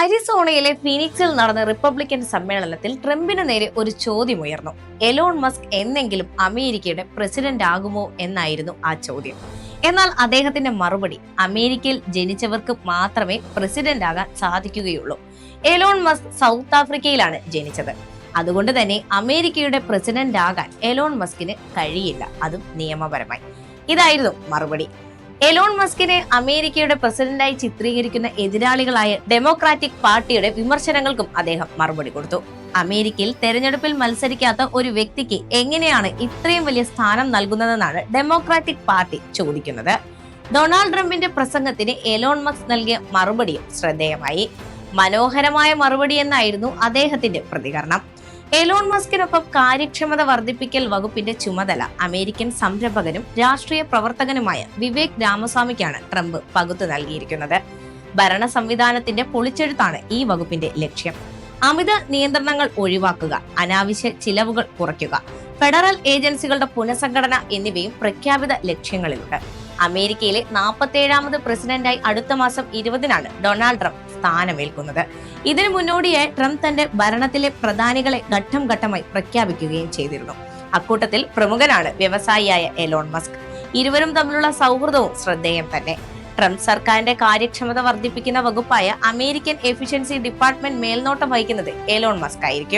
അരിസോണയിലെ ഫീനിക്സിൽ നടന്ന റിപ്പബ്ലിക്കൻ സമ്മേളനത്തിൽ ട്രംപിന് നേരെ ഒരു ചോദ്യമുയർന്നു. എലോൺ മസ്ക് എന്നെങ്കിലും അമേരിക്കയുടെ പ്രസിഡന്റ് ആകുമോ എന്നായിരുന്നു ആ ചോദ്യം. എന്നാൽ അദ്ദേഹത്തിന്റെ മറുപടി, അമേരിക്കയിൽ ജനിച്ചവർക്ക് മാത്രമേ പ്രസിഡന്റ് ആകാൻ സാധിക്കുകയുള്ളൂ. എലോൺ മസ്ക് സൗത്ത് ആഫ്രിക്കയിലാണ് ജനിച്ചത്. അതുകൊണ്ട് തന്നെ അമേരിക്കയുടെ പ്രസിഡന്റ് ആകാൻ എലോൺ മസ്കിന് കഴിയില്ല, അതും നിയമപരമായി. ഇതായിരുന്നു മറുപടി. എലോൺ മസ്കിനെ അമേരിക്കയുടെ പ്രസിഡന്റായി ചിത്രീകരിക്കുന്ന എതിരാളികളായ ഡെമോക്രാറ്റിക് പാർട്ടിയുടെ വിമർശനങ്ങൾക്കും അദ്ദേഹം മറുപടി കൊടുത്തു. അമേരിക്കയിൽ തെരഞ്ഞെടുപ്പിൽ മത്സരിക്കാത്ത ഒരു വ്യക്തിക്ക് എങ്ങനെയാണ് ഇത്രയും വലിയ സ്ഥാനം നൽകുന്നതെന്നാണ് ഡെമോക്രാറ്റിക് പാർട്ടി ചോദിക്കുന്നത്. ഡൊണാൾഡ് ട്രംപിന്റെ പ്രസംഗത്തിന് എലോൺ മസ്ക് നൽകിയ മറുപടിയും ശ്രദ്ധേയമായി. മനോഹരമായ മറുപടി എന്നായിരുന്നു അദ്ദേഹത്തിന്റെ പ്രതികരണം. എലോൺ മസ്കിനൊപ്പം കാര്യക്ഷമത വർദ്ധിപ്പിക്കൽ വകുപ്പിന്റെ ചുമതല അമേരിക്കൻ സംരംഭകനും രാഷ്ട്രീയ പ്രവർത്തകനുമായ വിവേക് രാമസ്വാമിക്കാണ് ട്രംപ് പകുത്തു നൽകിയിരിക്കുന്നത്. ഭരണ സംവിധാനത്തിന്റെ പൊളിച്ചെഴുത്താണ് ഈ വകുപ്പിന്റെ ലക്ഷ്യം. അമിത നിയന്ത്രണങ്ങൾ ഒഴിവാക്കുക, അനാവശ്യ ചിലവുകൾ കുറയ്ക്കുക, ഫെഡറൽ ഏജൻസികളുടെ പുനഃസംഘടന എന്നിവയും പ്രഖ്യാപിത ലക്ഷ്യങ്ങളിലുണ്ട്. അമേരിക്കയിലെ 47ാമത് പ്രസിഡന്റായി അടുത്ത മാസം 20-നാണ് ഡൊണാൾഡ് ട്രംപ് സ്ഥാനമേൽക്കുന്നത്. ഇതിനു മുന്നോടിയായി ട്രംപ് തന്റെ ഭരണത്തിലെ പ്രധാനികളെ ഘട്ടം ഘട്ടമായി പ്രഖ്യാപിക്കുകയും ചെയ്തിരുന്നു. അക്കൂട്ടത്തിൽ പ്രമുഖനാണ് വ്യവസായിയായ എലോൺ മസ്ക്. ഇരുവരും തമ്മിലുള്ള സൗഹൃദവും ശ്രദ്ധേയം തന്നെ. ട്രംപ് സർക്കാരിന്റെ കാര്യക്ഷമത വർദ്ധിപ്പിക്കുന്ന വകുപ്പായ അമേരിക്കൻ എഫിഷ്യൻസി ഡിപ്പാർട്ട്മെന്റ് മേൽനോട്ടം വഹിക്കുന്നത് എലോൺ മസ്ക് ആയിരിക്കും.